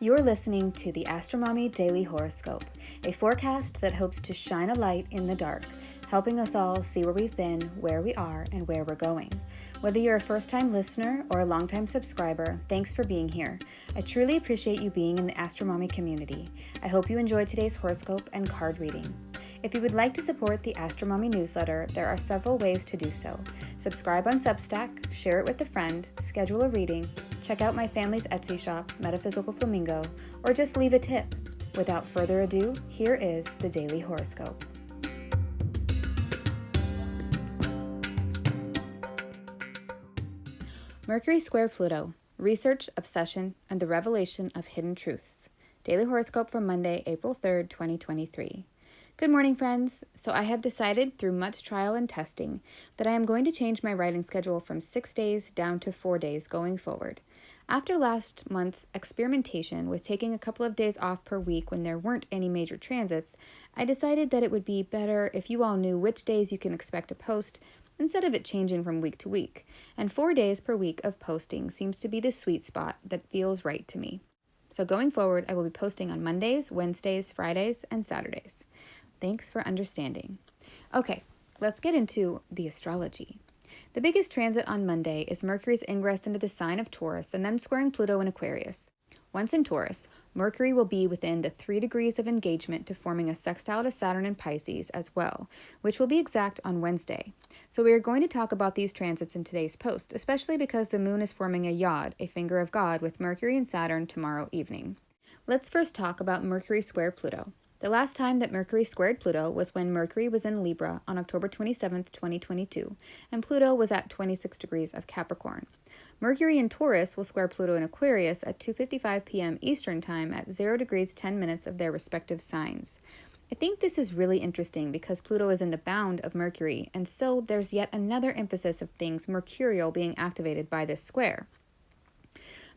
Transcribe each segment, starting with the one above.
You're listening to the AstroMommy Daily Horoscope, a forecast that hopes to shine a light in the dark, helping us all see where we've been, where we are, and where we're going. Whether you're a first-time listener or a long-time subscriber, thanks for being here. I truly appreciate you being in the AstroMommy community. I hope you enjoyed today's horoscope and card reading. If you would like to support the AstroMommy Newsletter, there are several ways to do so. Subscribe on Substack, share it with a friend, schedule a reading, check out my family's Etsy shop, Metaphysical Flamingo, or just leave a tip. Without further ado, here is the Daily Horoscope. Mercury square Pluto, research, obsession, and the revelation of hidden truths. Daily Horoscope for Monday, April 3rd, 2023. Good morning, friends. So I have decided through much trial and testing that I am going to change my writing schedule from 6 days down to 4 days going forward. After last month's experimentation with taking a couple of days off per week when there weren't any major transits, I decided that it would be better if you all knew which days you can expect to post instead of it changing from week to week. And 4 days per week of posting seems to be the sweet spot that feels right to me. So going forward, I will be posting on Mondays, Wednesdays, Fridays, and Saturdays. Thanks for understanding. Okay, let's get into the astrology. The biggest transit on Monday is Mercury's ingress into the sign of Taurus and then squaring Pluto in Aquarius. Once in Taurus, Mercury will be within the 3 degrees of engagement to forming a sextile to Saturn in Pisces as well, which will be exact on Wednesday. So we are going to talk about these transits in today's post, especially because the moon is forming a yod, a finger of God, with Mercury and Saturn tomorrow evening. Let's first talk about Mercury square Pluto. The last time that Mercury squared Pluto was when Mercury was in Libra on October 27, 2022, and Pluto was at 26 degrees of Capricorn. Mercury in Taurus will square Pluto in Aquarius at 2:55 p.m. Eastern Time at 0 degrees 10 minutes of their respective signs. I think this is really interesting because Pluto is in the bound of Mercury, and so there's yet another emphasis of things mercurial being activated by this square.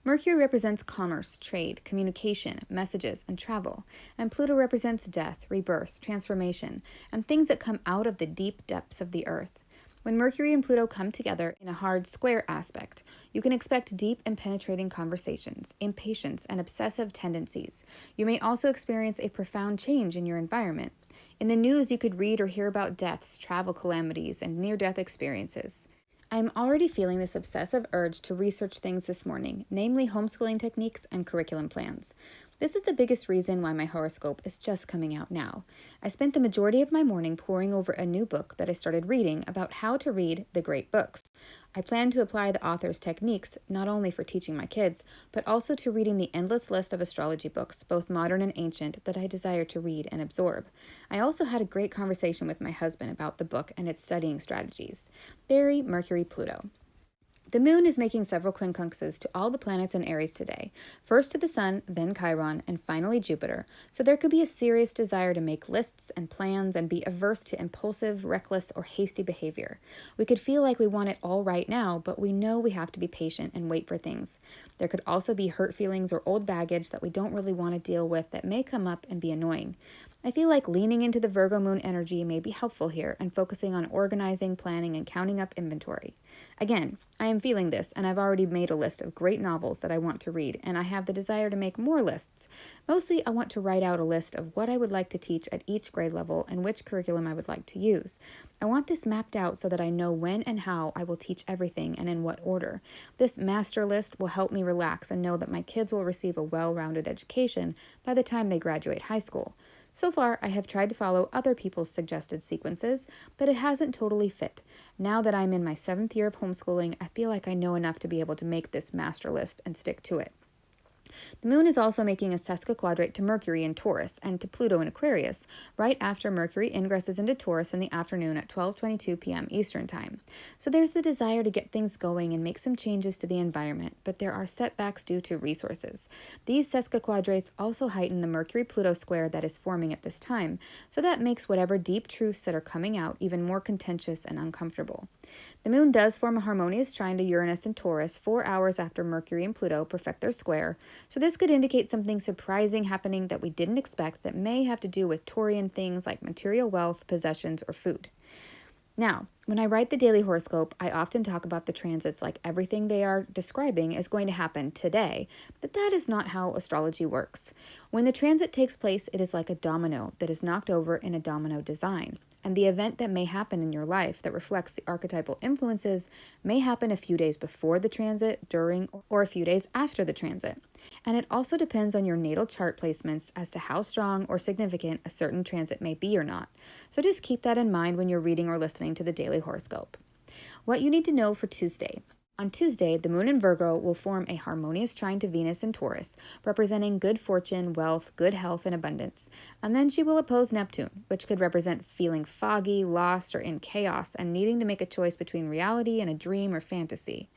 Mercury represents commerce, trade, communication, messages, and travel, and Pluto represents death, rebirth, transformation, and things that come out of the deep depths of the earth. When Mercury and Pluto come together in a hard square aspect, you can expect deep and penetrating conversations, impatience, and obsessive tendencies. You may also experience a profound change in your environment. In the news, you could read or hear about deaths, travel calamities, and near-death experiences. I am already feeling this obsessive urge to research things this morning, namely homeschooling techniques and curriculum plans. This is the biggest reason why my horoscope is just coming out now. I spent the majority of my morning poring over a new book that I started reading about how to read the great books. I plan to apply the author's techniques not only for teaching my kids, but also to reading the endless list of astrology books, both modern and ancient, that I desire to read and absorb. I also had a great conversation with my husband about the book and its studying strategies. Very Mercury-Pluto. The moon is making several quincunxes to all the planets in Aries today, first to the sun, then Chiron, and finally Jupiter, so there could be a serious desire to make lists and plans and be averse to impulsive, reckless, or hasty behavior. We could feel like we want it all right now, but we know we have to be patient and wait for things. There could also be hurt feelings or old baggage that we don't really want to deal with that may come up and be annoying. I feel like leaning into the Virgo moon energy may be helpful here and focusing on organizing, planning, and counting up inventory. Again, I am feeling this, and I've already made a list of great novels that I want to read, and I have the desire to make more lists. Mostly, I want to write out a list of what I would like to teach at each grade level and which curriculum I would like to use. I want this mapped out so that I know when and how I will teach everything and in what order. This master list will help me relax and know that my kids will receive a well-rounded education by the time they graduate high school. So far, I have tried to follow other people's suggested sequences, but it hasn't totally fit. Now that I'm in my 7th year of homeschooling, I feel like I know enough to be able to make this master list and stick to it. The moon is also making a sesquiquadrate to Mercury in Taurus and to Pluto in Aquarius, right after Mercury ingresses into Taurus in the afternoon at 12:22 p.m. Eastern Time. So there's the desire to get things going and make some changes to the environment, but there are setbacks due to resources. These sesquiquadrates also heighten the Mercury-Pluto square that is forming at this time, so that makes whatever deep truths that are coming out even more contentious and uncomfortable. The moon does form a harmonious trine to Uranus and Taurus 4 hours after Mercury and Pluto perfect their square, so this could indicate something surprising happening that we didn't expect that may have to do with Taurian things like material wealth, possessions, or food. Now, when I write the daily horoscope, I often talk about the transits like everything they are describing is going to happen today, but that is not how astrology works. When the transit takes place, it is like a domino that is knocked over in a domino design, and the event that may happen in your life that reflects the archetypal influences may happen a few days before the transit, during, or a few days after the transit. And it also depends on your natal chart placements as to how strong or significant a certain transit may be or not. So just keep that in mind when you're reading or listening to the daily horoscope. What you need to know for Tuesday. On Tuesday, the moon in Virgo will form a harmonious trine to Venus in Taurus, representing good fortune, wealth, good health, and abundance. And then she will oppose Neptune, which could represent feeling foggy, lost, or in chaos, and needing to make a choice between reality and a dream or fantasy.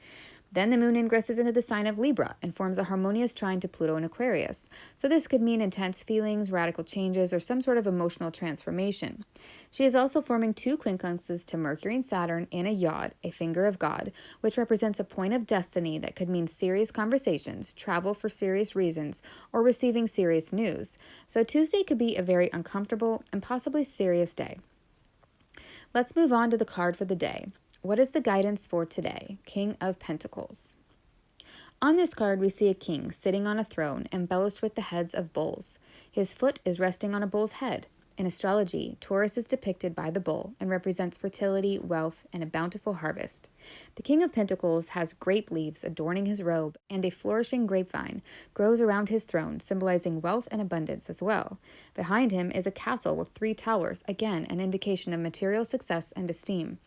Then the moon ingresses into the sign of Libra and forms a harmonious trine to Pluto in Aquarius. So this could mean intense feelings, radical changes, or some sort of emotional transformation. She is also forming two quincunxes to Mercury and Saturn in a yod, a finger of God, which represents a point of destiny that could mean serious conversations, travel for serious reasons, or receiving serious news. So Tuesday could be a very uncomfortable and possibly serious day. Let's move on to the card for the day. What is the guidance for today? King of Pentacles. On this card, we see a king sitting on a throne embellished with the heads of bulls. His foot is resting on a bull's head. In astrology, Taurus is depicted by the bull and represents fertility, wealth, and a bountiful harvest. The King of Pentacles has grape leaves adorning his robe, and a flourishing grapevine grows around his throne, symbolizing wealth and abundance as well. Behind him is a castle with 3 towers, again an indication of material success and esteem.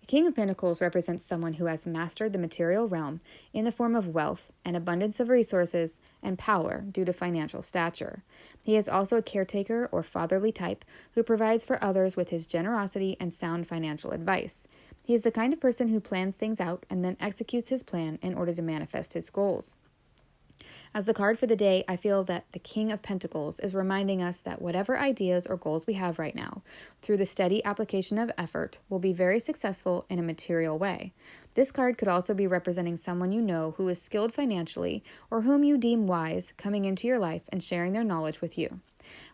The King of Pentacles represents someone who has mastered the material realm in the form of wealth and abundance of resources and power due to financial stature. He is also a caretaker or fatherly type who provides for others with his generosity and sound financial advice. He is the kind of person who plans things out and then executes his plan in order to manifest his goals. As the card for the day, I feel that the King of Pentacles is reminding us that whatever ideas or goals we have right now, through the steady application of effort, will be very successful in a material way. This card could also be representing someone you know who is skilled financially or whom you deem wise coming into your life and sharing their knowledge with you.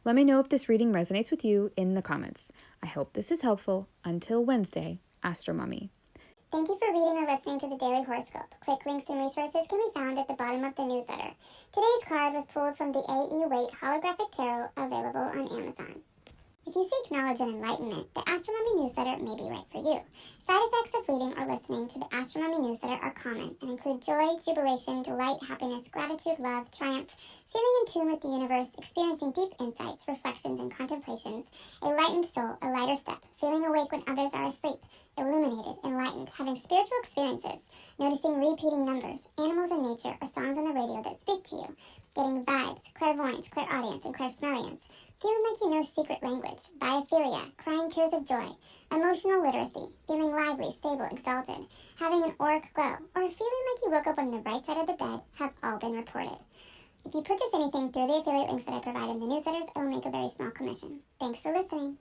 Let me know if this reading resonates with you in the comments. I hope this is helpful. Until Wednesday, AstroMommy. Thank you for reading or listening to the Daily Horoscope. Quick links and resources can be found at the bottom of the newsletter. Today's card was pulled from the A.E. Waite Holographic Tarot, available on Amazon. If you seek knowledge and enlightenment, the AstroMommy Newsletter may be right for you. Side effects of reading or listening to the AstroMommy Newsletter are common and include joy, jubilation, delight, happiness, gratitude, love, triumph, feeling in tune with the universe, experiencing deep insights, reflections, and contemplations, a lightened soul, a lighter step, feeling awake when others are asleep, illuminated, enlightened, having spiritual experiences, noticing repeating numbers, animals in nature, or songs on the radio that speak to you, getting vibes, clairvoyance, clairaudience, and clairsmelliance, feeling like you know secret language, biophilia, crying tears of joy, emotional literacy, feeling lively, stable, exalted, having an auric glow, or feeling like you woke up on the right side of the bed have all been reported. If you purchase anything through the affiliate links that I provide in the newsletters, I will make a very small commission. Thanks for listening.